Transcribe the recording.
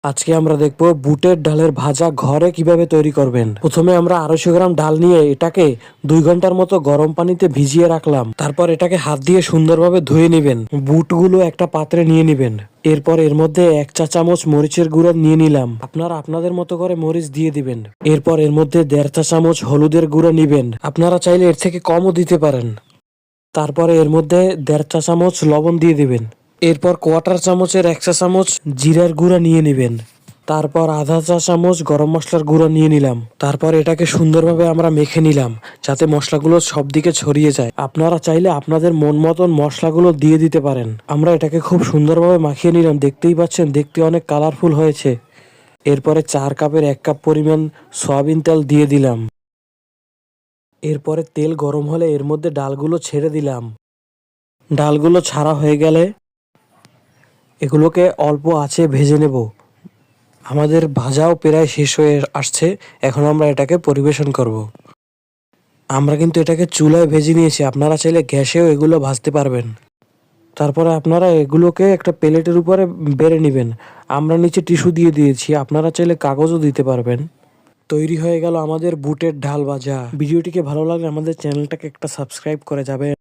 আজকে আমরা দেখব বুটের ডালের ভাজা ঘরে কিভাবে তৈরি করবেন। প্রথমে আমরা 250 গ্রাম ডাল নিয়ে এটাকে 2 ঘন্টার মতো গরম পানিতে ভিজিয়ে রাখলাম। তারপর এটাকে হাত দিয়ে সুন্দরভাবে ধুয়ে নেবেন। বুটগুলো একটা পাত্রে নিয়ে নেবেন। এরপর এর মধ্যে 1 চা চামচ মরিচের গুঁড়ো নিয়ে নিলাম। আপনারা আপনাদের মতো করে মরিচ দিয়ে দিবেন। এরপর এর মধ্যে 1.5 চা চামচ হলুদের গুঁড়ো নিবেন। আপনারা চাইলে এর থেকে কমও দিতে পারেন। তারপরে এর মধ্যে 1.5 চা চামচ লবণ দিয়ে দিবেন। এরপর 1/4 চামচের 1 চা চামচ জিরার গুঁড়া নিয়ে নেবেন। তারপর 1/2 চা চামচ গরম মশলার গুঁড়ো নিয়ে নিলাম। তারপর এটাকে সুন্দরভাবে আমরা মেখে নিলাম, যাতে মশলাগুলো সব দিকে ছড়িয়ে যায়। আপনারা চাইলে আপনাদের মন মতন মশলাগুলো দিয়ে দিতে পারেন। আমরা এটাকে খুব সুন্দরভাবে মাখিয়ে নিলাম। দেখতেই পাচ্ছেন, দেখতে অনেক কালারফুল হয়েছে। এরপরে 4 কাপের 1 কাপ পরিমাণ সয়াবিন তেল দিয়ে দিলাম। এরপরে তেল গরম হলে এর মধ্যে ডালগুলো ছেড়ে দিলাম। ডালগুলো ছাড়া হয়ে গেলে এগুলোকে অল্প আঁচে ভেজে নেব। আমাদের ভাজাও প্রায় শেষ হয়ে আসছে। এখন আমরা এটাকে পরিবেশন করব। আমরা কিন্তু এটাকে চুলায় ভেজে নিয়েছি, আপনারা চাইলে গ্যাসেও এগুলো ভাজতে পারবেন। তারপরে আপনারা এগুলোকে একটা প্লেটের উপরে বেড়ে নেবেন। আমরা নিচে টিস্যু দিয়ে দিয়েছি, আপনারা চাইলে কাগজও দিতে পারবেন। তৈরি হয়ে গেল আমাদের বুটের ডাল ভাজা। ভিডিওটিকে ভালো লাগলে আমাদের চ্যানেলটাকে একটা সাবস্ক্রাইব করে যাবেন।